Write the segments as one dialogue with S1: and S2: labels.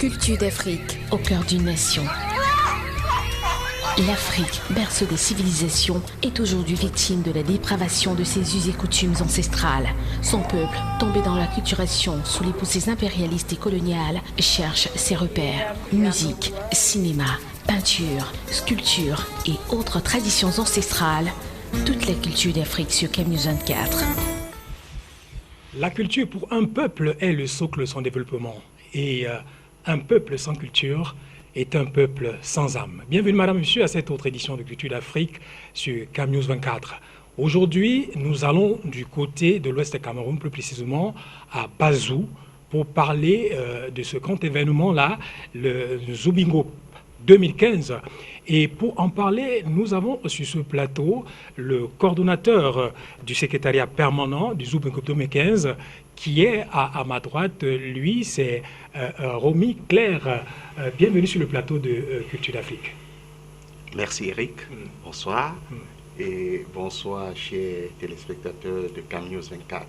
S1: Culture d'Afrique au cœur d'une nation. L'Afrique, berceau des civilisations, est aujourd'hui victime de la dépravation de ses us et coutumes ancestrales. Son peuple, tombé dans l'acculturation sous les poussées impérialistes et coloniales, cherche ses repères. Musique, cinéma, peinture, sculpture et autres traditions ancestrales. Toute la culture d'Afrique sur CamNews 24.
S2: La culture pour un peuple est le socle de son développement. Et un peuple sans culture est un peuple sans âme. Bienvenue, madame, monsieur, à cette autre édition de Culture d'Afrique sur CamNews 24. Aujourd'hui, nous allons du côté de l'ouest du Cameroun, plus précisément à Bazou, pour parler de ce grand événement-là, le Zoubingop 2015. Et pour en parler, nous avons sur ce plateau le coordonnateur du secrétariat permanent du Zoubingop 2015, qui est à ma droite. Lui, c'est Romy Claire. Bienvenue sur le plateau de Culture d'Afrique.
S3: Merci Eric, bonsoir. Et bonsoir chers téléspectateurs de CamNews 24.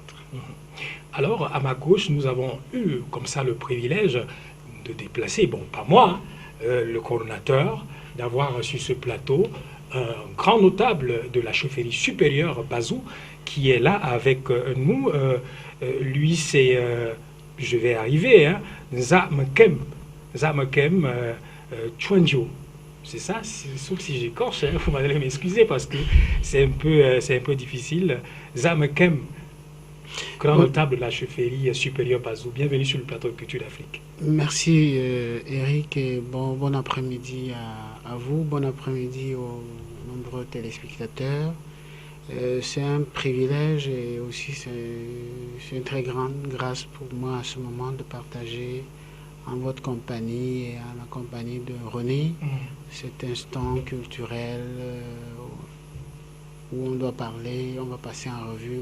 S2: Alors, à ma gauche, nous avons eu comme ça le privilège de déplacer, bon, pas moi, le coordonnateur, d'avoir sur ce plateau un grand notable de la chefferie supérieure Bazou, qui est là avec nous. Lui, c'est, je vais arriver, hein, Nzamkem Chouanjo. C'est ça, sauf si j'écorche, hein, vous m'allez m'excuser parce que c'est un peu difficile. Nzamkem, grand notable de la chefferie supérieure Bazou. Bienvenue sur le plateau de Culture d'Afrique.
S4: Merci Eric et bon après-midi à vous, bon après-midi aux nombreux téléspectateurs. C'est un privilège et aussi c'est une très grande grâce pour moi à ce moment de partager en votre compagnie et en la compagnie de René cet instant culturel où on doit parler, on va passer en revue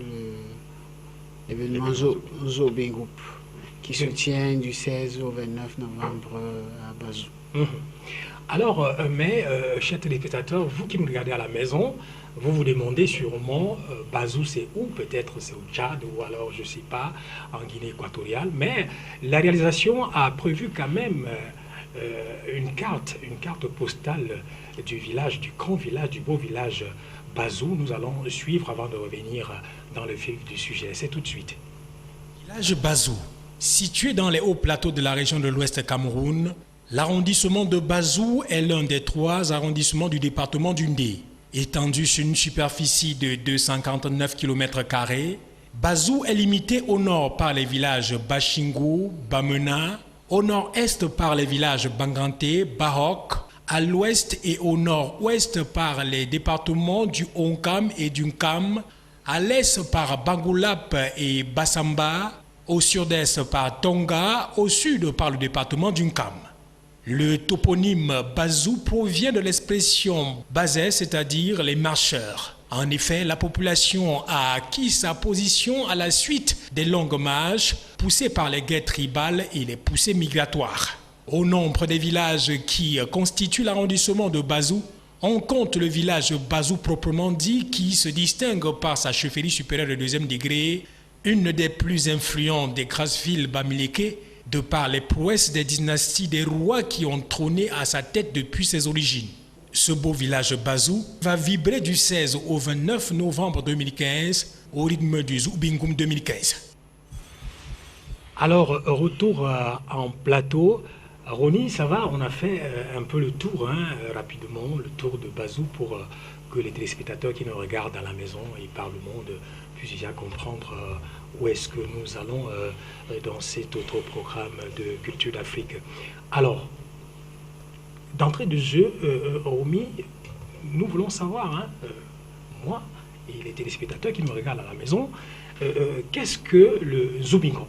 S4: l'événement Zoubingop qui se tient du 16 au 29 novembre à Bazou.
S2: Alors, chers téléspectateurs, vous qui nous regardez à la maison, vous vous demandez sûrement, Bazou c'est où? Peut-être c'est au Tchad ou alors je ne sais pas, en Guinée équatoriale. Mais la réalisation a prévu quand même une carte postale du village, du grand village, du beau village Bazou. Nous allons suivre avant de revenir dans le vif du sujet. C'est tout de suite.
S5: Village Bazou, situé dans les hauts plateaux de la région de l'Ouest Cameroun, l'arrondissement de Bazou est l'un des 3 arrondissements du département du Ndé. Étendu sur une superficie de 259 km², Bazou est limité au nord par les villages Bachingo, Bamena, au nord-est par les villages Banganté, Bahok, à l'ouest et au nord-ouest par les départements du Onkam et du Nkam, à l'est par Bangoulap et Bassamba, au sud-est par Tonga, au sud par le département du Nkam. Le toponyme Bazou provient de l'expression Bazé, c'est-à-dire les marcheurs. En effet, la population a acquis sa position à la suite des longues marches poussées par les guerres tribales et les poussées migratoires. Au nombre des villages qui constituent l'arrondissement de Bazou, on compte le village Bazou proprement dit qui se distingue par sa chefferie supérieure de 2e degré, une des plus influentes des grasses villes bamileke, de par les prouesses des dynasties des rois qui ont trôné à sa tête depuis ses origines. Ce beau village Bazou va vibrer du 16 au 29 novembre 2015 au rythme du Zoubingop 2015.
S2: Alors, retour en plateau. Ronnie, ça va? On a fait un peu le tour, rapidement, le tour de Bazou pour que les téléspectateurs qui nous regardent à la maison et par le monde puissent déjà comprendre où est-ce que nous allons dans cet autre programme de Culture d'Afrique. Alors, d'entrée de jeu, Romy, nous voulons savoir, moi et les téléspectateurs qui nous regardent à la maison, qu'est-ce que le Zoubingop?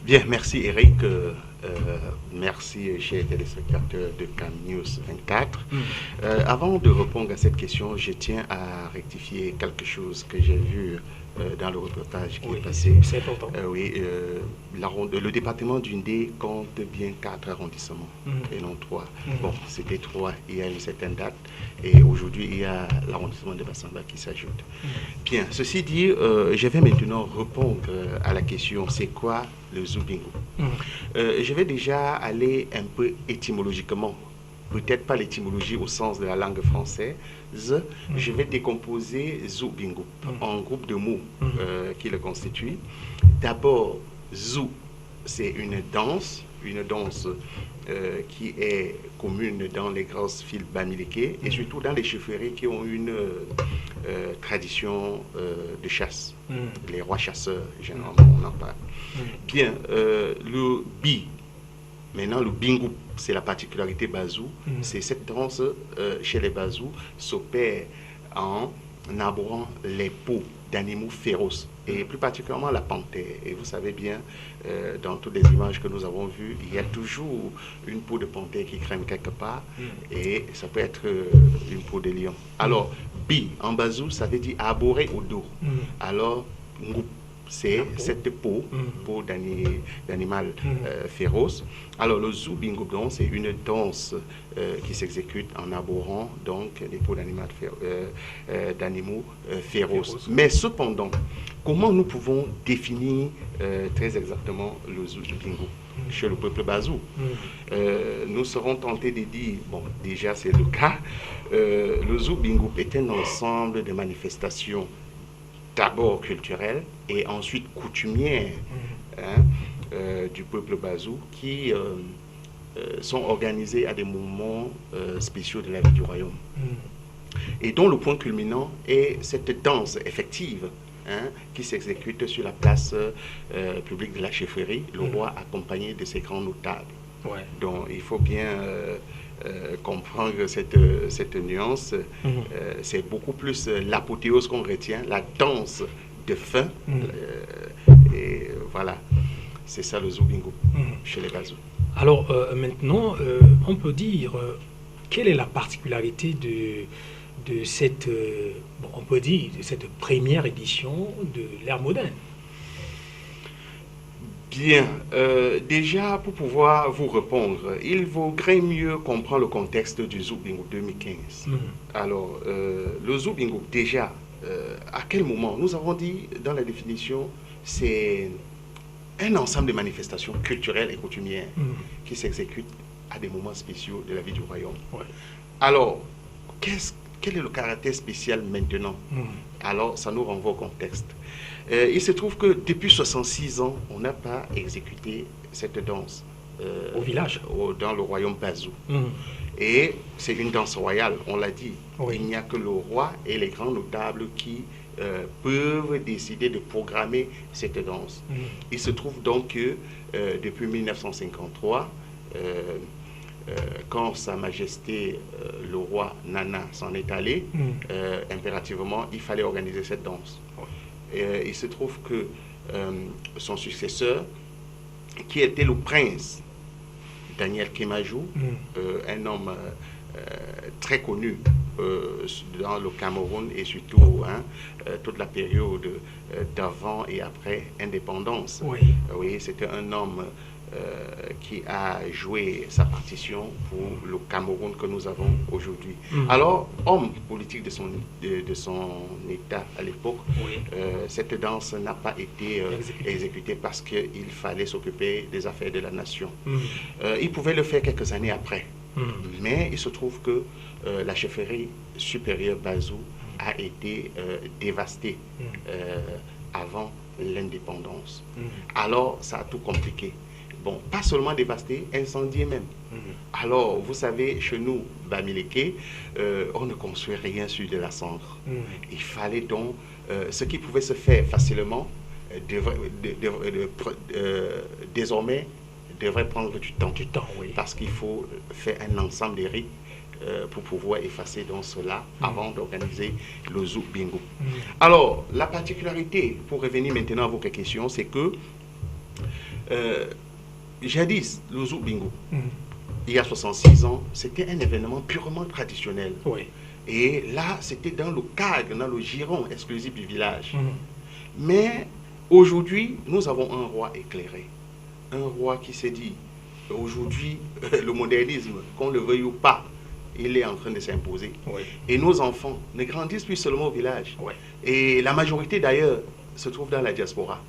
S3: Bien, merci Eric. Merci chers téléspectateurs de CamNews 24. Avant de répondre à cette question, je tiens à rectifier quelque chose que j'ai vu dans le reportage qui
S2: Oui,
S3: est passé.
S2: c'est important.
S3: Oui, le département du Ndé compte bien 4 arrondissements et non 3. Bon, c'était 3 il y a une certaine date et aujourd'hui il y a l'arrondissement de Bassamba qui s'ajoute. Bien, ceci dit, je vais maintenant répondre à la question, c'est quoi le Zoubingou? Je vais déjà aller un peu étymologiquement, peut-être pas l'étymologie au sens de la langue française. Je vais décomposer Zoubingou en groupe de mots qui le constituent. D'abord, Zou, c'est une danse qui est commune dans les grosses villes bamileke et surtout dans les chefferies qui ont une tradition de chasse. Les rois chasseurs, généralement, on en parle. Bien, le Bi, maintenant le Bingou, c'est la particularité Bazou. C'est cette danse chez les Bazou s'opère en arborant les peaux d'animaux féroces et plus particulièrement la panthère. Et vous savez bien, dans toutes les images que nous avons vues, il y a toujours une peau de panthère qui crème quelque part et ça peut être une peau de lion. Alors, Bi en Bazou, ça veut dire arborer au dos. Alors, Ngoup, c'est cette peau d'animal féroce. Alors le Zoubingou, c'est une danse qui s'exécute en arborant donc les peaux d'animaux féroces. Mais cependant, comment nous pouvons définir très exactement le Zoubingou chez le peuple Bazou? Nous serons tentés de dire, bon, déjà c'est le cas, le Zoubingou est un ensemble de manifestations d'abord culturelles et ensuite coutumières du peuple Bazou qui sont organisées à des moments spéciaux de la vie du royaume. Et dont le point culminant est cette danse effective qui s'exécute sur la place publique de la chefferie, le roi accompagné de ses grands notables. Donc il faut bien comprendre cette nuance. C'est beaucoup plus l'apothéose qu'on retient, la danse de fin. Et voilà, c'est ça le Zoubingou chez les Bazou.
S2: Alors maintenant, on peut dire quelle est la particularité de cette, on peut dire, de cette première édition de l'ère moderne?
S3: Bien, déjà pour pouvoir vous répondre, il vaudrait mieux comprendre le contexte du Zoubingou 2015. Alors, le Zoubingou, déjà, à quel moment? Nous avons dit dans la définition, c'est un ensemble de manifestations culturelles et coutumières qui s'exécutent à des moments spéciaux de la vie du royaume. Alors, quel est le caractère spécial maintenant? Alors, ça nous renvoie au contexte. Il se trouve que depuis 66 ans, on n'a pas exécuté cette danse
S2: au village,
S3: dans le royaume Bazou. Et c'est une danse royale, on l'a dit. Il n'y a que le roi et les grands notables qui peuvent décider de programmer cette danse. Il se trouve donc que depuis 1953, quand Sa Majesté le roi Nana s'en est allé, impérativement, il fallait organiser cette danse. Il se trouve que son successeur, qui était le prince Daniel Kémajou, un homme très connu dans le Cameroun et surtout toute la période d'avant et après indépendance. Oui, c'était un homme qui a joué sa partition pour le Cameroun que nous avons aujourd'hui. Alors, homme politique de son état à l'époque, cette danse n'a pas été exécutée parce qu'il fallait s'occuper des affaires de la nation. Il pouvait le faire quelques années après. Mais il se trouve que la chefferie supérieure Bazou a été dévastée avant l'indépendance. Alors, ça a tout compliqué. Bon, pas seulement dévasté, incendié même. Alors, vous savez, chez nous, Bamileke, on ne construit rien sur de la cendre. Il fallait donc, ce qui pouvait se faire facilement, désormais, devrait prendre du temps. Parce qu'il faut faire un ensemble de rites pour pouvoir effacer donc cela avant d'organiser le Zoubingou. Alors, la particularité, pour revenir maintenant à votre question, c'est que jadis, le Zoubingou, il y a 66 ans, c'était un événement purement traditionnel. Et là, c'était dans le cadre, dans le giron exclusif du village. Mais aujourd'hui, nous avons un roi éclairé. Un roi qui s'est dit, aujourd'hui, le modernisme, qu'on le veuille ou pas, il est en train de s'imposer.
S2: Oui.
S3: Et nos enfants ne grandissent plus seulement au village.
S2: Oui.
S3: Et la majorité d'ailleurs se trouve dans la diaspora.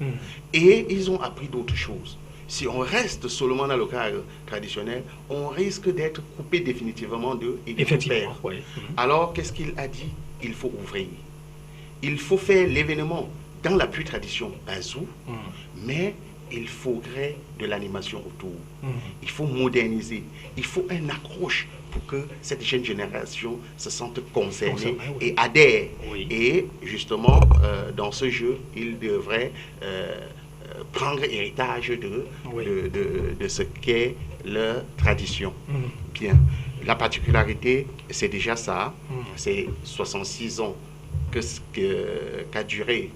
S3: Et ils ont appris d'autres choses. Si on reste seulement dans le cadre traditionnel, on risque d'être coupé définitivement d'eux et de tout perdre.
S2: Oui.
S3: Alors, qu'est-ce qu'il a dit? Il faut ouvrir. Il faut faire l'événement dans la pure tradition Bazou, mais il faudrait de l'animation autour. Il faut moderniser. Il faut un accroche pour que cette jeune génération se sente concernée et adhère.
S2: Oui.
S3: Et justement, dans ce jeu, il devrait prendre héritage de ce qu'est leur tradition. Bien. La particularité, c'est déjà ça. C'est 66 ans qu'a duré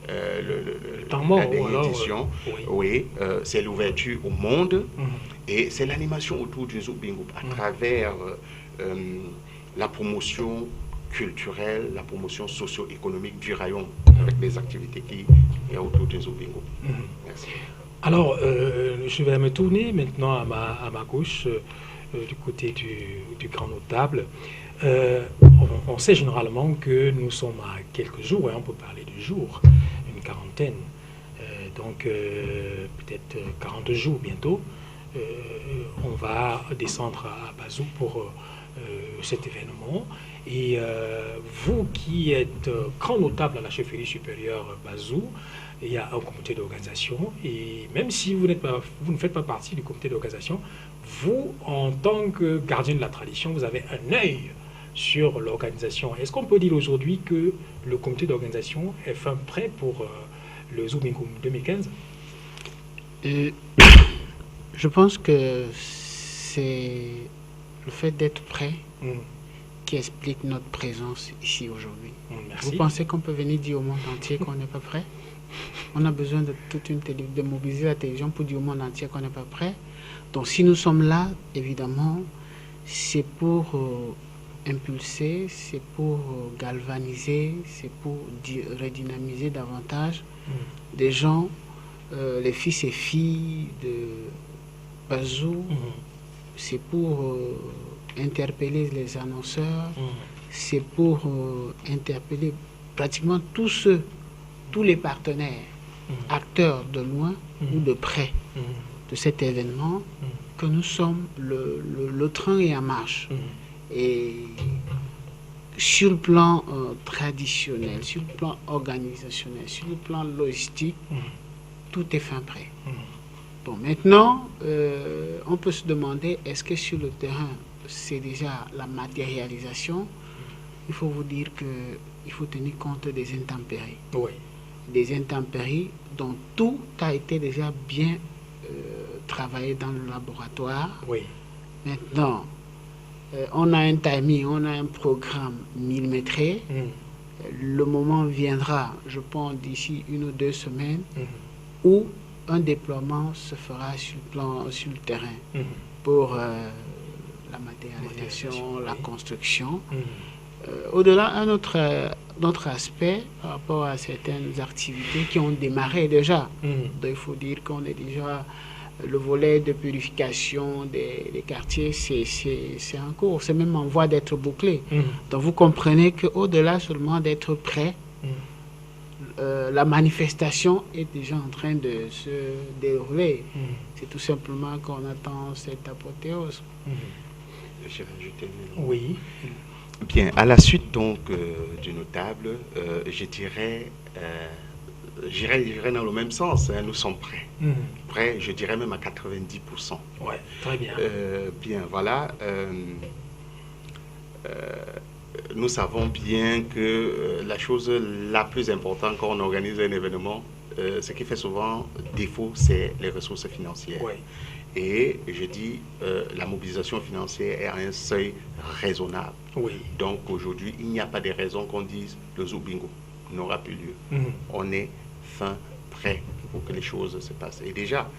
S3: la dernière édition. Oui, c'est l'ouverture au monde et c'est l'animation autour du Nzou Bingoub à travers la promotion culturelle, la promotion socio-économique du rayon avec les activités qui y a autour du Nzou Bingoub. Merci.
S2: Alors, je vais me tourner maintenant à ma gauche, du côté du grand notable. On sait généralement que nous sommes à quelques jours, on peut parler de jours, une quarantaine, donc peut-être 42 jours bientôt. On va descendre à Bazou pour cet événement. Et vous qui êtes grand notable à la chefferie supérieure Bazou, il y a un comité d'organisation. Et même si vous ne faites pas partie du comité d'organisation, vous, en tant que gardien de la tradition, vous avez un œil sur l'organisation. Est-ce qu'on peut dire aujourd'hui que le comité d'organisation est fin prêt pour le Nzou Bingoub 2015?
S4: Je pense que c'est le fait d'être prêt qui explique notre présence ici aujourd'hui. Vous pensez qu'on peut venir dire au monde entier qu'on n'est pas prêt? On a besoin de toute de mobiliser la télévision pour dire au monde entier qu'on n'est pas prêt. Donc si nous sommes là, évidemment, c'est pour impulser, c'est pour galvaniser, c'est pour redynamiser davantage des gens, les fils et filles de Bazou, c'est pour interpeller les annonceurs, c'est pour interpeller pratiquement tous les partenaires, acteurs de loin ou de près de cet événement, que nous sommes, le train est en marche. Et sur le plan traditionnel, sur le plan organisationnel, sur le plan logistique, tout est fin prêt. Bon, maintenant, on peut se demander, est-ce que sur le terrain, c'est déjà la matérialisation? Il faut vous dire qu'il faut tenir compte des intempéries.
S2: Oui. Des
S4: intempéries dont tout a été déjà bien travaillé dans le laboratoire.
S2: Oui.
S4: Maintenant, on a un timing, on a un programme millimétré. Le moment viendra, je pense, d'ici 1 ou 2 semaines, où un déploiement se fera sur le terrain pour la matérialisation, la construction. Au-delà, un autre aspect par rapport à certaines activités qui ont démarré déjà. Donc, il faut dire qu'on est déjà le volet de purification des quartiers, c'est en cours, c'est même en voie d'être bouclé. Donc vous comprenez qu'au-delà seulement d'être prêt, la manifestation est déjà en train de se dérouler. C'est tout simplement qu'on attend cette apothéose.
S2: Oui.
S3: Bien, à la suite donc du notable, je dirais j'irais dans le même sens, nous sommes prêts. Prêts, je dirais même à 90%.
S2: Oui, très bien.
S3: Bien, voilà. Nous savons bien que la chose la plus importante quand on organise un événement, ce qui fait souvent défaut, c'est les ressources financières.
S2: Oui.
S3: Et je dis, la mobilisation financière est à un seuil raisonnable.
S2: Oui.
S3: Donc aujourd'hui, il n'y a pas de raison qu'on dise le Nzou Bingoub n'aura plus lieu. On est fin prêt pour que les choses se passent. Et déjà,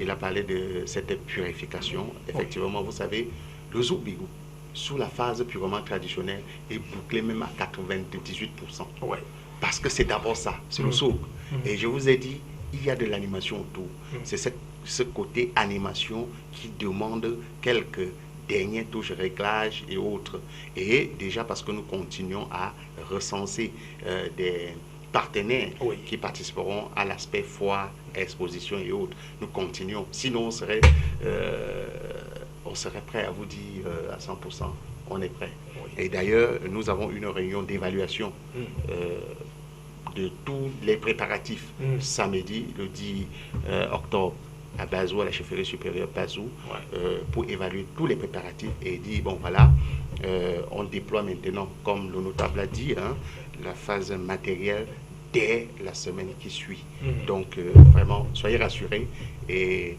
S3: il a parlé de cette purification. Effectivement, vous savez, le Nzou Bingoub, sous la phase purement traditionnelle, est bouclé même à 98%.
S2: Ouais.
S3: parce que c'est d'abord ça, c'est le souk. Et je vous ai dit, il y a de l'animation autour. C'est ce côté animation qui demande quelques dernières touches, réglages et autres. Et déjà parce que nous continuons à recenser des partenaires qui participeront à l'aspect foire, exposition et autres. Nous continuons. Sinon, on serait prêt à vous dire à 100%, on est prêt. Et d'ailleurs, nous avons une réunion d'évaluation de tous les préparatifs samedi, le 10 octobre, à Bazou, à la chefferie supérieure Bazou, pour évaluer tous les préparatifs et dire, bon voilà, on déploie maintenant, comme le notable a dit, la phase matérielle dès la semaine qui suit. Donc, vraiment, soyez rassurés et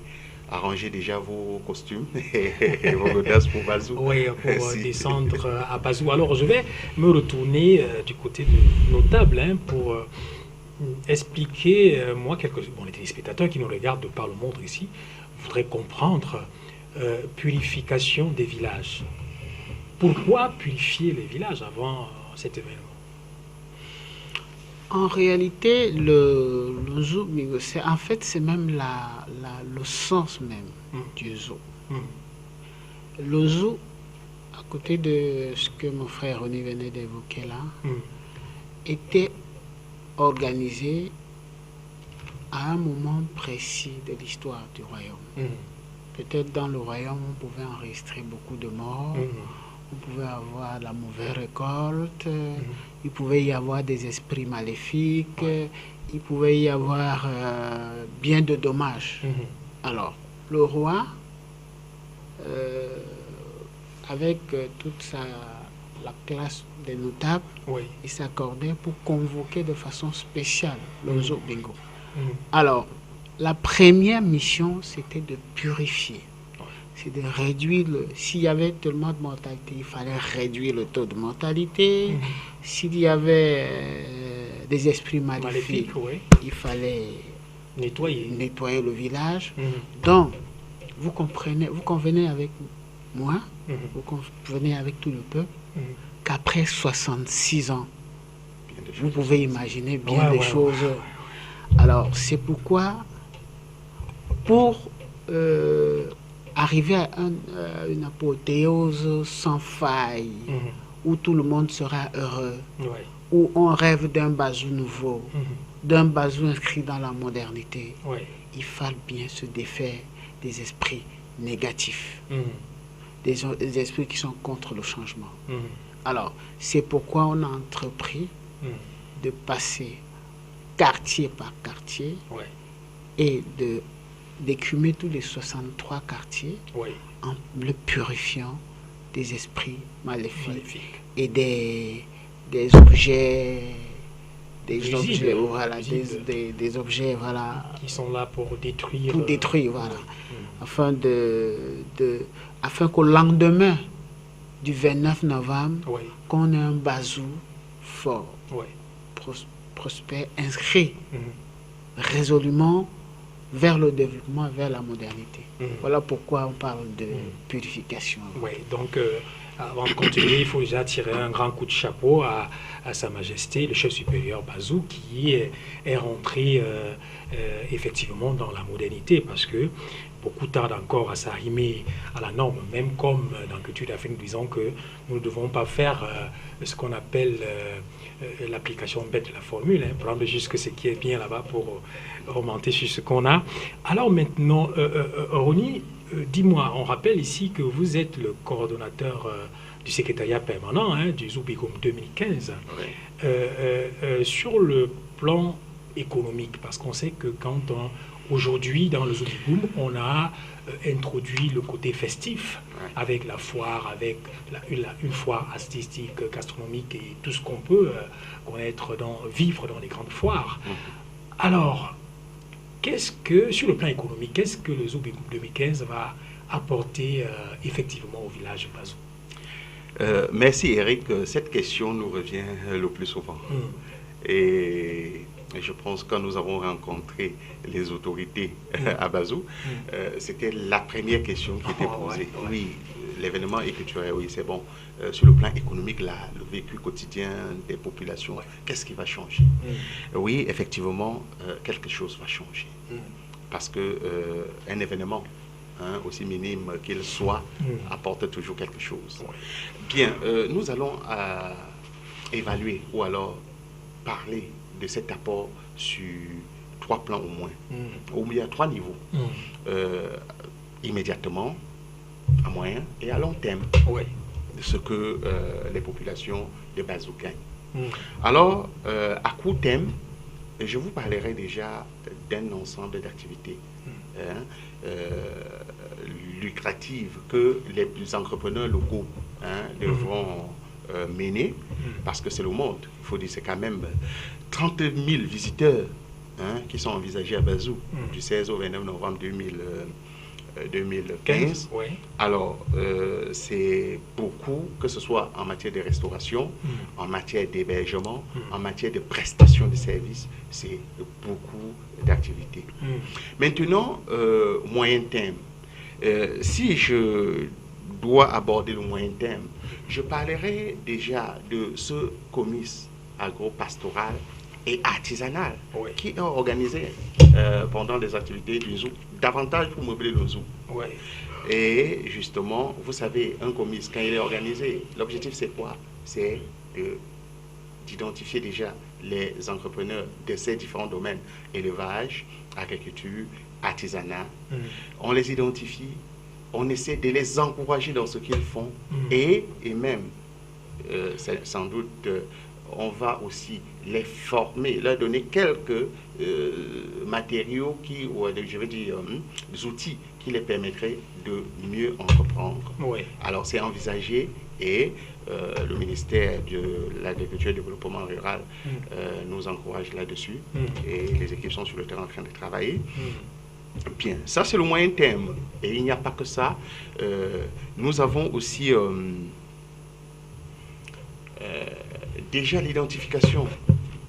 S3: arrangez déjà vos costumes et vos godasses pour Bazou.
S2: Oui, pour descendre à Bazou. Alors, je vais me retourner du côté du notable pour expliquer, moi, les téléspectateurs qui nous regardent de par le monde ici voudraient comprendre purification des villages. Pourquoi purifier les villages avant cet événement?
S4: En réalité, le zoo, c'est même le sens même du zoo. Le zoo, à côté de ce que mon frère René venait d'évoquer là, était organisé à un moment précis de l'histoire du royaume. Peut-être dans le royaume, on pouvait enregistrer beaucoup de morts, on pouvait avoir la mauvaise récolte, il pouvait y avoir des esprits maléfiques, il pouvait y avoir bien de dommages. Alors, le roi, avec toute la classe des notables, il s'accordait pour convoquer de façon spéciale le zoo bingo. Alors, la première mission, c'était de purifier. C'est de réduire s'il y avait tellement de mortalité, il fallait réduire le taux de mortalité. S'il y avait des esprits maléfiques, il fallait nettoyer le village. Donc, vous convenez avec moi, vous convenez avec tout le peuple, qu'après 66 ans, vous pouvez imaginer bien des choses. Alors, c'est pourquoi, pour arriver à une apothéose sans faille, où tout le monde sera heureux, où on rêve d'un Bazou nouveau, d'un Bazou inscrit dans la modernité, il faut bien se défaire des esprits négatifs, des esprits qui sont contre le changement. Alors, c'est pourquoi on a entrepris de passer quartier par quartier et d'écumer tous les 63 quartiers en le purifiant des esprits maléfiques et des objets, des objets
S2: qui sont là pour détruire.
S4: Pour détruire, afin afin qu'au lendemain du 29 novembre, qu'on ait un Bazou fort, prospère, inscrit résolument vers le développement, vers la modernité. Voilà pourquoi on parle de purification.
S2: Oui, donc avant de continuer, il faut déjà tirer un grand coup de chapeau à Sa Majesté, le chef supérieur Bazou, qui est rentré effectivement dans la modernité, parce que beaucoup tardent encore à s'arrimer à la norme, même comme dans la culture d'Afrique, nous disons que nous ne devons pas faire ce qu'on appelle l'application bête de la formule, prendre juste ce qui est bien là-bas pour remonter sur ce qu'on a. Alors maintenant, Rony, dis-moi, on rappelle ici que vous êtes le coordonnateur du secrétariat permanent du Zoo Bigoum 2015. Sur le plan économique, parce qu'on sait que aujourd'hui, dans le Zoo Bigoum, on a introduit le côté festif avec la foire, avec une foire artistique, gastronomique et tout ce qu'on peut connaître, vivre dans les grandes foires. Alors, sur le plan économique, qu'est-ce que le Zoo Bigoum 2015 va apporter effectivement au village de Bazou?
S3: Merci Eric, cette question nous revient le plus souvent. Et je pense que quand nous avons rencontré les autorités à Bazou, c'était la première question qui était posée. Oui, l'événement est culturel, oui, c'est bon. Sur le plan économique, là, le vécu quotidien des populations, qu'est-ce qui va changer? Oui, effectivement, quelque chose va changer. Parce que un événement, aussi minime qu'il soit, apporte toujours quelque chose. Bien, nous allons évaluer ou alors parler de cet apport sur 3 plans au moins, ou bien 3 niveaux. Immédiatement, à moyen et à long terme, de ce que les populations de Bazou gagnent. Alors, à court terme, je vous parlerai déjà d'un ensemble d'activités lucratives que les entrepreneurs locaux devront mener, parce que c'est le monde. Il faut dire, c'est quand même 30 000 visiteurs qui sont envisagés à Bazou du 16 au 29 novembre 2015. Alors, c'est beaucoup, que ce soit en matière de restauration, en matière d'hébergement, en matière de prestation de services, c'est beaucoup d'activités. Maintenant, moyen terme. Si je dois aborder le moyen terme, je parlerai déjà de ce comice agro-pastoral et artisanal qui est organisé pendant les activités du zoo, davantage pour meubler le zoo. Et justement, vous savez, un comice, quand il est organisé, l'objectif c'est quoi? C'est d'identifier déjà les entrepreneurs de ces différents domaines, élevage, agriculture, artisanat. On les identifie, on essaie de les encourager dans ce qu'ils font et même, sans doute, on va aussi les former, leur donner quelques matériaux je veux dire, des outils qui les permettraient de mieux entreprendre. Alors c'est envisagé et le ministère de l'Agriculture et du Développement Rural nous encourage là-dessus et les équipes sont sur le terrain en train de travailler. Bien, ça c'est le moyen terme. Et il n'y a pas que ça. Nous avons aussi déjà l'identification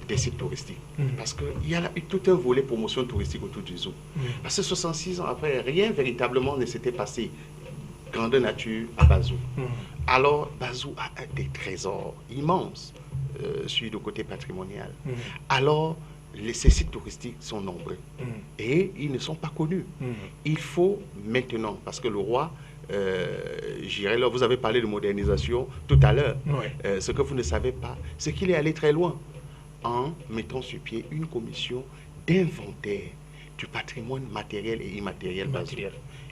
S3: des sites touristiques. Parce qu'il y a eu tout un volet promotion touristique autour du zoo. Parce que 66 ans après, rien véritablement ne s'était passé grandeur nature à Bazou. Alors, Bazou a des trésors immenses sur le côté patrimonial. Alors, ces sites touristiques sont nombreux et ils ne sont pas connus. Il faut maintenant, parce que le roi, j'irai là, vous avez parlé de modernisation tout à l'heure. Ce que vous ne savez pas, c'est qu'il est allé très loin en mettant sur pied une commission d'inventaire du patrimoine matériel et immatériel.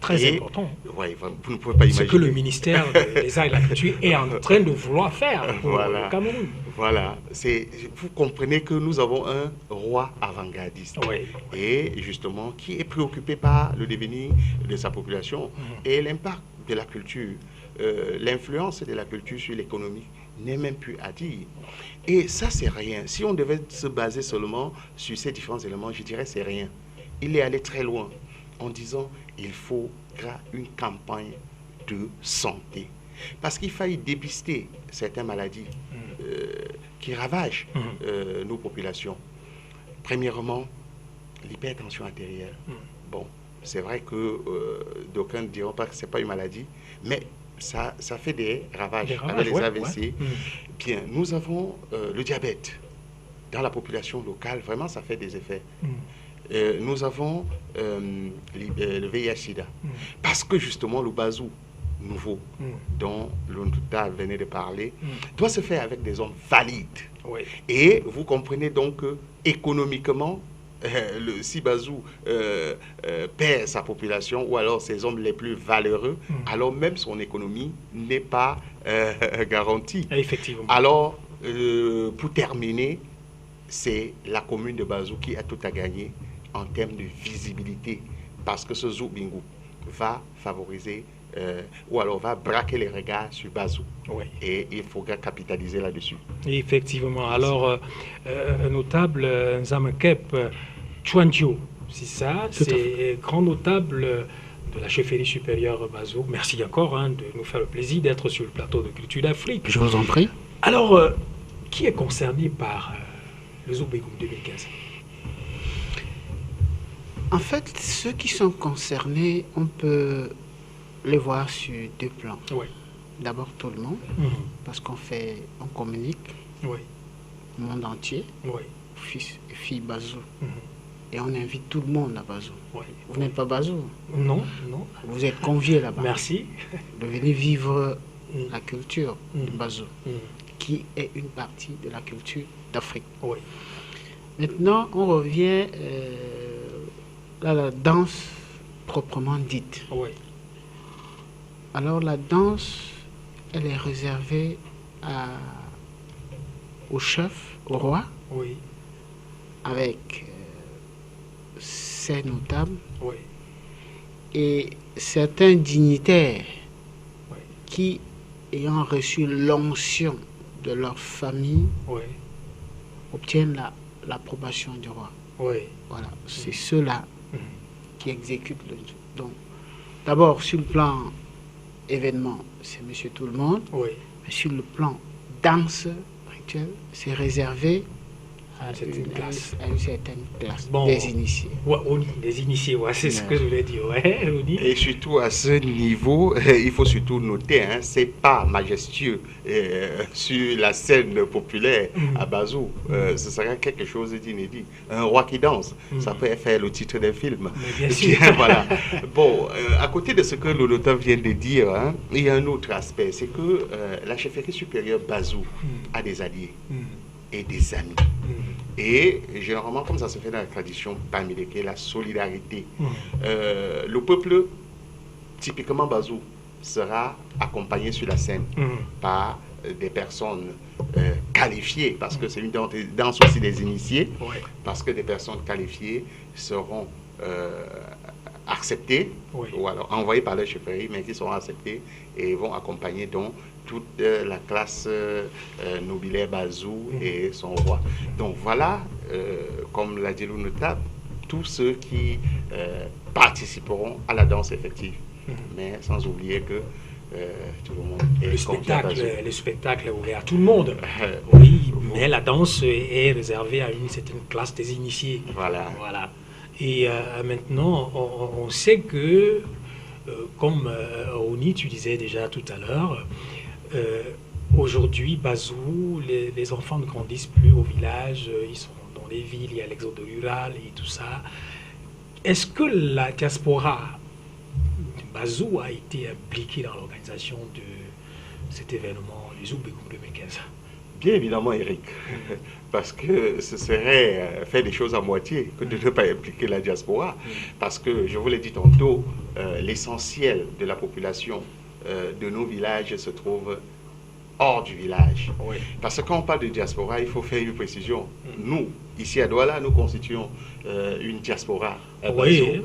S2: Très important.
S3: Vous ne pouvez pas imaginer.
S2: Ce que le ministère des Arts et de la Culture est en train de vouloir faire pour le Cameroun.
S3: Voilà. Vous comprenez que nous avons un roi avant-gardiste. Et justement, qui est préoccupé par le devenir de sa population et l'impact de la culture. L'influence de la culture sur l'économie n'est même plus à dire. Et ça, c'est rien. Si on devait se baser seulement sur ces différents éléments, je dirais c'est rien. Il est allé très loin en disant il faudra une campagne de santé. Parce qu'il faille dépister certaines maladies qui ravagent nos populations. Premièrement, l'hypertension artérielle. Bon, c'est vrai que d'aucuns ne diront pas que ce n'est pas une maladie, mais ça fait des ravages avec les AVC. Bien, nous avons le diabète. Dans la population locale, vraiment, ça fait des effets. Nous avons le VIH-Sida. Parce que justement, le Bazou nouveau, dont l'Ontouta venait de parler, doit se faire avec des hommes valides. Et vous comprenez donc que, économiquement, si Bazou perd sa population, ou alors ses hommes les plus valeureux, alors même son économie n'est pas garantie.
S2: Effectivement.
S3: Alors, pour terminer, c'est la commune de Bazou qui a tout à gagner en termes de visibilité, parce que ce zoo bingo va favoriser ou alors va braquer les regards sur Bazou. Et il faudra capitaliser là-dessus.
S2: Effectivement. Alors, notable Nzamekep Chouandio, c'est ça, c'est grand notable de la chefferie supérieure Bazou. Merci encore de nous faire le plaisir d'être sur le plateau de Culture d'Afrique.
S4: Je vous en prie.
S2: Alors, qui est concerné par le Zoo Begoum 2015?
S4: En fait, ceux qui sont concernés, on peut les voir sur deux plans.
S2: Oui.
S4: D'abord tout le monde, parce qu'on communique,
S2: Oui.
S4: le monde entier,
S2: Oui.
S4: fils et filles Bazou. Et on invite tout le monde à Bazou.
S2: Oui.
S4: Vous n'êtes pas Bazou,
S2: Non, non.
S4: vous êtes conviés là-bas.
S2: Merci.
S4: De venir vivre la culture de Bazou,
S2: Mm.
S4: qui est une partie de la culture d'Afrique.
S2: Oui.
S4: Maintenant, on revient à la danse proprement dite.
S2: Oui.
S4: Alors la danse, elle est réservée au chef, au roi,
S2: Oui.
S4: avec ses notables
S2: Oui.
S4: et certains dignitaires
S2: Oui.
S4: qui, ayant reçu l'onction de leur famille,
S2: Oui.
S4: obtiennent l'approbation du roi.
S2: Oui.
S4: Voilà, c'est ceux-là qui exécutent le tout. Donc, d'abord, sur le plan événement, c'est Monsieur Tout-le-Monde.
S2: Oui.
S4: Mais sur le plan danse rituelle, c'est réservé
S2: À
S4: une certaine classe
S2: Bon.
S4: des initiés.
S2: Ouais, Oni, des initiés, ouais, c'est ce que je voulais dire. Ouais, Oni.
S3: Et surtout à ce niveau, il faut surtout noter, hein, c'est pas majestueux sur la scène populaire à Bazou. Ce serait quelque chose d'inédit. Un roi qui danse, ça peut faire le titre d'un film.
S2: Mais bien sûr.
S3: Voilà. Bon, à côté de ce que le notaire vient de dire, hein, il y a un autre aspect, c'est que la chefferie supérieure Bazou a des alliés et des amis. Et généralement, comme ça se fait dans la tradition bamileke, la solidarité, le peuple, typiquement Bazou, sera accompagné sur la scène par des personnes qualifiées, parce que c'est une danse aussi des initiés, parce que des personnes qualifiées seront acceptées, ou alors envoyées par leur chefferie, mais qui seront acceptées et vont accompagner donc toute la classe nobilaire Bazou et son roi. Donc voilà, comme l'a dit le notable, tous ceux qui participeront à la danse effective. Mais sans oublier que tout le monde est convié à Bazou.
S2: Le spectacle est ouvert à tout le monde. Oui, mais la danse est réservée à une certaine classe des initiés.
S3: Voilà.
S2: Voilà. Et maintenant, on sait que, comme Oni, tu disais déjà tout à l'heure, aujourd'hui, Bazou, les enfants ne grandissent plus au village, ils sont dans les villes, il y a l'exode rural et tout ça. Est-ce que la diaspora de Bazou a été impliquée dans l'organisation de cet événement, les Zoubégoum 2015?
S3: Bien évidemment, Eric, parce que ce serait faire des choses à moitié que de ne pas impliquer la diaspora. Parce que, je vous l'ai dit tantôt, l'essentiel de la population de nos villages se trouve hors du village.
S2: Oui.
S3: Parce que quand on parle de diaspora, il faut faire une précision. Nous, ici à Douala, nous constituons une diaspora.
S2: Oui.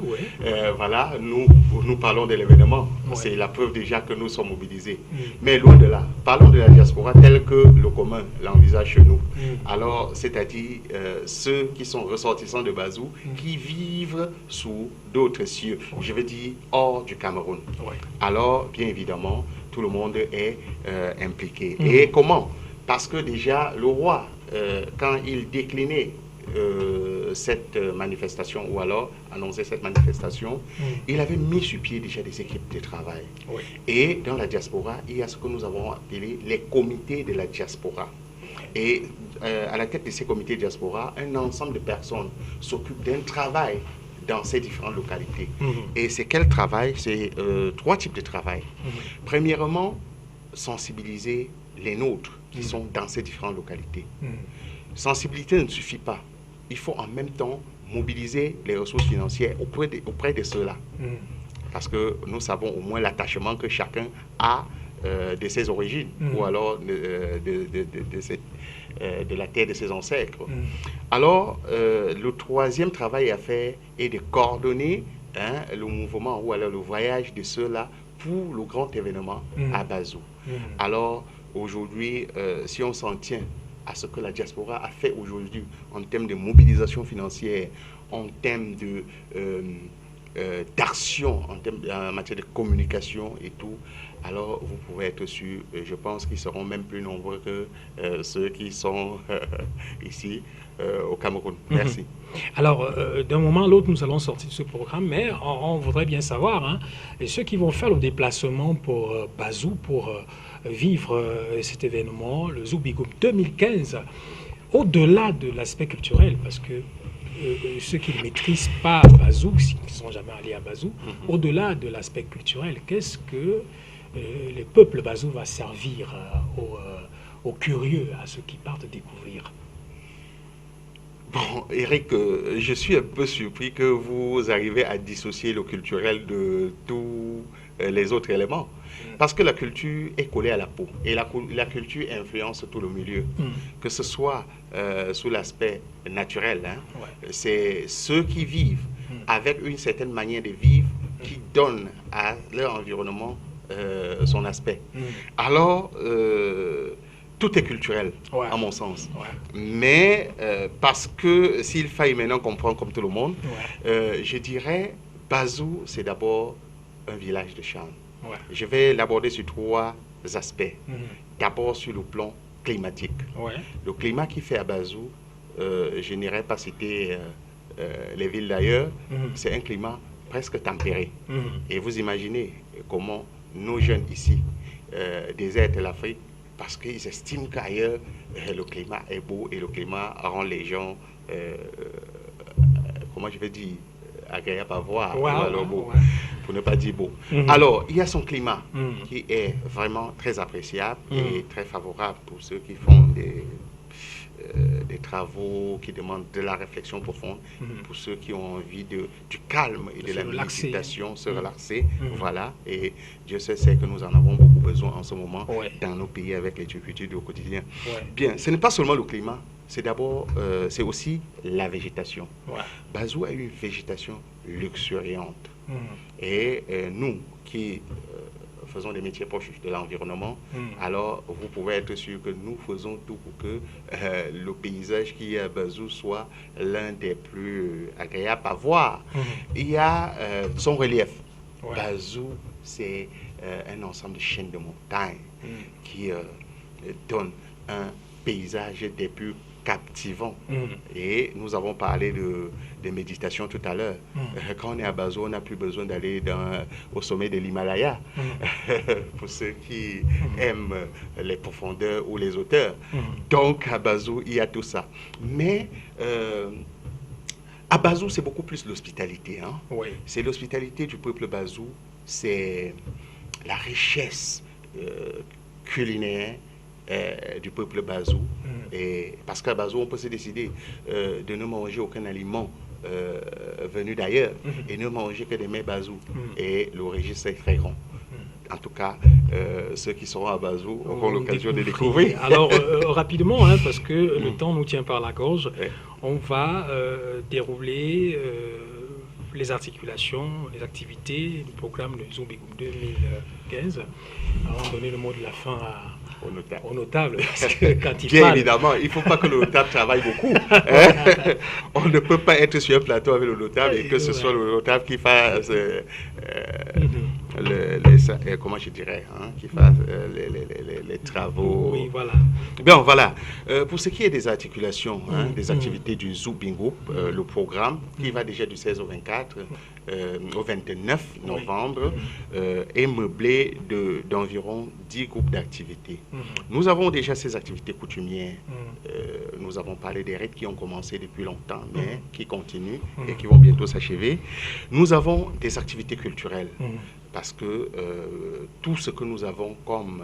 S3: Voilà, nous parlons de l'événement.
S2: Oui.
S3: C'est la preuve déjà que nous sommes mobilisés. Mais loin de là, parlons de la diaspora telle que le commun l'envisage chez nous. Alors, c'est-à-dire ceux qui sont ressortissants de Bazou, qui vivent sous d'autres cieux, je veux dire hors du Cameroun.
S2: Oui.
S3: Alors, bien évidemment, tout le monde est impliqué. Et comment? Parce que déjà, le roi, quand il déclinait cette manifestation, ou alors annonçait cette manifestation, il avait mis sur pied déjà des équipes de travail.
S2: Oui.
S3: Et dans la diaspora, il y a ce que nous avons appelé les comités de la diaspora. Et à la tête de ces comités de diaspora, un ensemble de personnes s'occupent d'un travail dans ces différentes localités. Et c'est quel travail? C'est trois types de travail. Premièrement, sensibiliser les nôtres qui sont dans ces différentes localités. Sensibilité ne suffit pas. Il faut en même temps mobiliser les ressources financières auprès de ceux-là. Parce que nous savons au moins l'attachement que chacun a de ses origines, ou alors de la terre de ses ancêtres. Alors, le troisième travail à faire est de coordonner le mouvement ou alors le voyage de ceux-là pour le grand événement à Bazou. Alors, aujourd'hui, si on s'en tient à ce que la diaspora a fait aujourd'hui en termes de mobilisation financière, en termes de d'action en matière de communication et tout, alors vous pouvez être sûr, je pense qu'ils seront même plus nombreux que ceux qui sont ici au Cameroun. Merci.
S2: Alors, d'un moment à l'autre, nous allons sortir de ce programme, mais on voudrait bien savoir, hein, et ceux qui vont faire le déplacement pour Bazou, pour vivre cet événement, le Zoo Big Up 2015, au-delà de l'aspect culturel, parce que ceux qui ne maîtrisent pas Bazou, qui ne sont jamais allés à Bazou, au-delà de l'aspect culturel, qu'est-ce que le peuple Bazou va servir aux curieux, à ceux qui partent découvrir?
S3: Bon, Eric, je suis un peu surpris que vous arrivez à dissocier le culturel de tous les autres éléments. Parce que la culture est collée à la peau. Et la culture influence tout le milieu. Que ce soit sous l'aspect naturel, hein, c'est ceux qui vivent avec une certaine manière de vivre qui donnent à leur environnement son aspect. Alors, tout est culturel, à mon sens. Mais parce que s'il faille maintenant comprendre comme tout le monde, je dirais, Bazou, c'est d'abord un village de charme. Je vais l'aborder sur trois aspects. D'abord sur le plan climatique. Le climat qui fait à Bazou, je n'irai pas citer les villes d'ailleurs, c'est un climat presque tempéré. Et vous imaginez comment nos jeunes ici désertent l'Afrique parce qu'ils estiment qu'ailleurs, le climat est beau et le climat rend les gens, comment je vais dire, agréable à voir, pour ne pas dire beau. Alors, il y a son climat qui est vraiment très appréciable et très favorable pour ceux qui font des travaux, qui demandent de la réflexion profonde, pour ceux qui ont envie du calme et de la méditation, se relaxer. Voilà, et Dieu sait que nous en avons beaucoup besoin en ce moment dans nos pays avec les turpitudes au quotidien. Bien, ce n'est pas seulement le climat, c'est d'abord, c'est aussi la végétation. Bazou a une végétation luxuriante. Et nous qui faisons des métiers proches de l'environnement, alors vous pouvez être sûr que nous faisons tout pour que le paysage qui est à Bazou soit l'un des plus agréables à voir. Il y a son relief. Bazou, c'est un ensemble de chaînes de montagnes qui donne un paysage des plus captivant. Et nous avons parlé de méditation tout à l'heure. Quand on est à Bazou, on n'a plus besoin d'aller au sommet de l'Himalaya. Pour ceux qui aiment les profondeurs ou les hauteurs. Donc à Bazou, il y a tout ça. Mais à Bazou, c'est beaucoup plus l'hospitalité. Hein? C'est l'hospitalité du peuple Bazou. C'est la richesse culinaire du peuple Bazou. Et parce qu'à Bazou, on peut se décider de ne manger aucun aliment venu d'ailleurs et ne manger que des mets Bazou. Et le registre est très grand. En tout cas, ceux qui seront à Bazou auront l'occasion de découvrir.
S2: Alors, rapidement, hein, parce que le temps nous tient par la gorge, on va dérouler les articulations, les activités du programme de Zoo Big Up 2015. Avant de donner le mot de la fin au notable, parce que quand il
S3: Bien
S2: parle...
S3: évidemment, il ne faut pas que le notable travaille beaucoup. On ne peut pas être sur un plateau avec le notable et que ce soit le notable qui fasse comment je dirais, hein, qui fasse les travaux.
S2: Oui, voilà.
S3: Bien, voilà. Pour ce qui est des articulations, hein, des activités du Zoo Big Up, le programme qui va déjà du 16 au 24, au 29 novembre, est meublé d'environ 10 groupes d'activités. Nous avons déjà ces activités coutumières. Nous avons parlé des rites qui ont commencé depuis longtemps, mais qui continuent et qui vont bientôt s'achever. Nous avons des activités culturelles, parce que tout ce que nous avons comme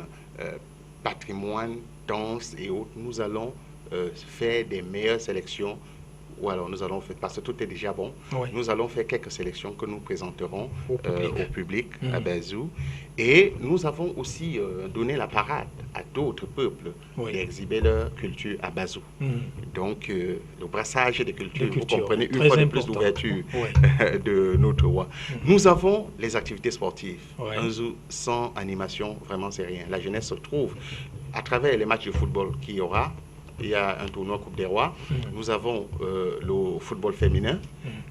S3: patrimoine, danse et autres, nous allons faire des meilleures sélections. Ou alors nous allons faire, parce que tout est déjà bon, nous allons faire quelques sélections que nous présenterons au public à Bazou. Et nous avons aussi donné la parade à d'autres peuples d'exhiber leur culture à Bazou. Donc le brassage des cultures, vous comprenez, une fois de plus d'ouverture de notre roi. Nous avons les activités sportives. Un zoo sans animation, vraiment c'est rien. La jeunesse se trouve à travers les matchs de football qu'il y aura. Il y a un tournoi Coupe des Rois. Nous avons le football féminin.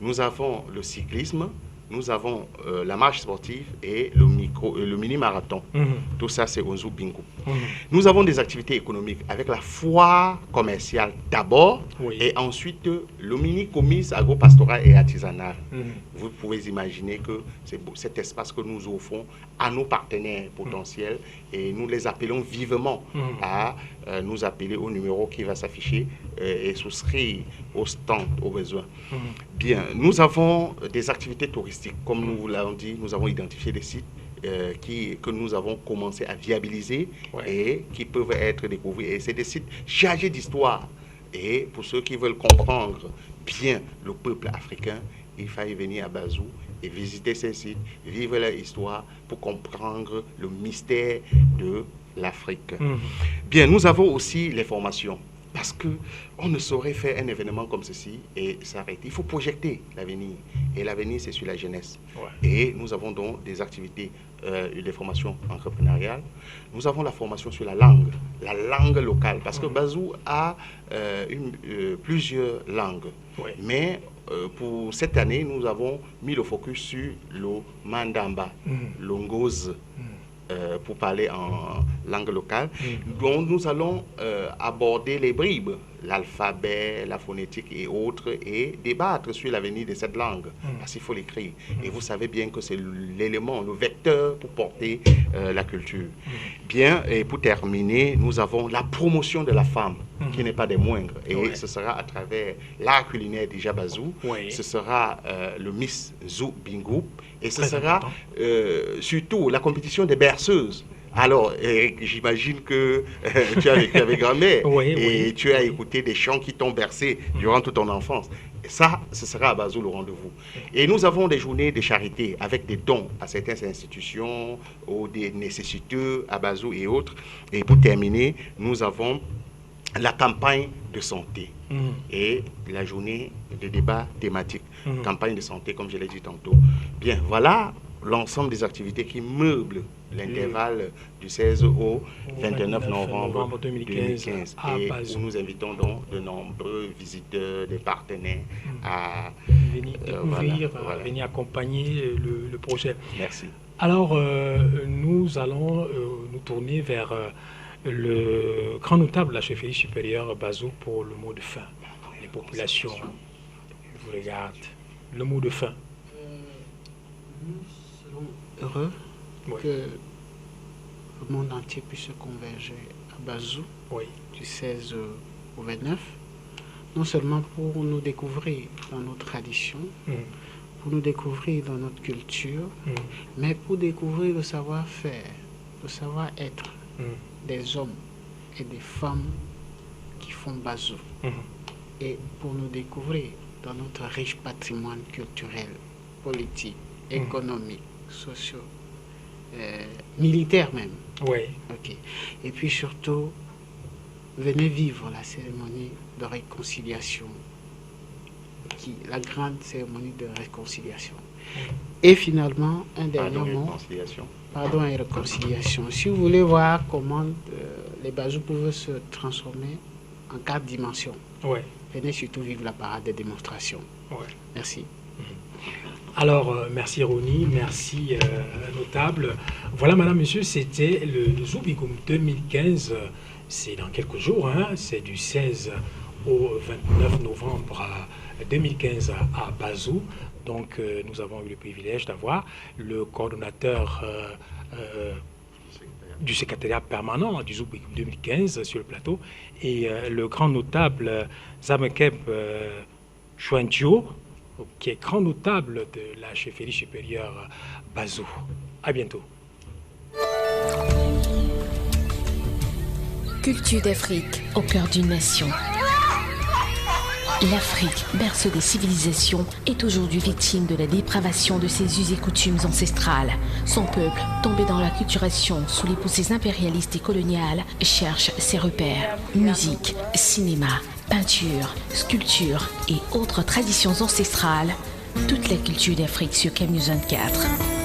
S3: Nous avons le cyclisme. nous avons la marche sportive et le mini-marathon. Tout ça, c'est au Zoo Bingo. Nous avons des activités économiques avec la foire commerciale d'abord, et ensuite le mini-commerce agro-pastoral et artisanal. Vous pouvez imaginer que c'est cet espace que nous offrons à nos partenaires potentiels, et nous les appelons vivement à nous appeler au numéro qui va s'afficher et souscrire au stand au besoin. Bien, nous avons des activités touristiques. Comme nous vous l'avons dit, nous avons identifié des sites que nous avons commencé à viabiliser et qui peuvent être découverts. Et c'est des sites chargés d'histoire. Et pour ceux qui veulent comprendre bien le peuple africain, il fallait venir à Bazou et visiter ces sites, vivre leur histoire pour comprendre le mystère de l'Afrique. Bien, nous avons aussi les formations. Parce qu'on ne saurait faire un événement comme ceci et s'arrêter. Il faut projeter l'avenir. Et l'avenir, c'est sur la jeunesse. Et nous avons donc des activités, des formations entrepreneuriales. Nous avons la formation sur la langue locale. Parce que Bazou a plusieurs langues. Mais pour cette année, nous avons mis le focus sur le Mandamba, l'Ongoz. Pour parler en langue locale. Donc nous allons aborder les bribes, l'alphabet, la phonétique et autres, et débattre sur l'avenir de cette langue, parce qu'il faut l'écrire. Et vous savez bien que c'est l'élément, le vecteur pour porter la culture. Bien, et pour terminer, nous avons la promotion de la femme, qui n'est pas des moindres, et ce sera à travers l'art culinaire déjà Bazou, ce sera le Miss Zoo Bingo, et ce sera surtout la compétition des berceuses. Alors, j'imagine que tu as vécu avec grand-mère et tu as écouté des chants qui t'ont bercé durant toute ton enfance. Ça, ce sera à Bazou le rendez-vous. Et nous avons des journées de charité avec des dons à certaines institutions ou des nécessiteux à Bazou et autres. Et pour terminer, nous avons la campagne de santé et la journée de débat thématique. Campagne de santé, comme je l'ai dit tantôt. Bien, voilà l'ensemble des activités qui meublent l'intervalle du 16 au 29 novembre 2015 et où nous invitons donc de nombreux visiteurs, des partenaires à
S2: venir découvrir, venir accompagner le projet.
S3: Merci.
S2: Alors, nous allons nous tourner vers le grand notable de la chefferie supérieure Bazou pour le mot de fin. Les populations vous regardent. Le mot de fin.
S4: Nous serons heureux que le monde entier puisse se converger à Bazou du 16 au 29, non seulement pour nous découvrir dans nos traditions, pour nous découvrir dans notre culture, mais pour découvrir le savoir-faire, le savoir-être des hommes et des femmes qui font Bazou, et pour nous découvrir dans notre riche patrimoine culturel, politique, économique, social, militaire même. Et puis surtout, venez vivre la cérémonie de réconciliation, la grande cérémonie de réconciliation. Et finalement, un dernier mot. Pardon et réconciliation. Si vous voulez voir comment les Bazous peuvent se transformer en 4 dimensions, venez surtout vivre la parade des démonstrations. Merci.
S2: Alors, merci Roni, merci notable. Voilà, madame, monsieur, c'était le Zoo Bingo 2015. C'est dans quelques jours, c'est du 16 au 29 novembre 2015 à Bazou. Donc, nous avons eu le privilège d'avoir le coordonnateur du secrétariat permanent du Zoo Bingo 2015 sur le plateau et le grand notable Zamekeb Chouandio, qui est grand notable de la chefferie supérieure Bazou. À bientôt.
S1: Culture d'Afrique au cœur d'une nation. L'Afrique, berceau des civilisations, est aujourd'hui victime de la dépravation de ses us et coutumes ancestrales. Son peuple, tombé dans l'acculturation sous les poussées impérialistes et coloniales, cherche ses repères. Musique, cinéma, peinture, sculpture et autres traditions ancestrales. Toute la culture d'Afrique sur Camnews 24.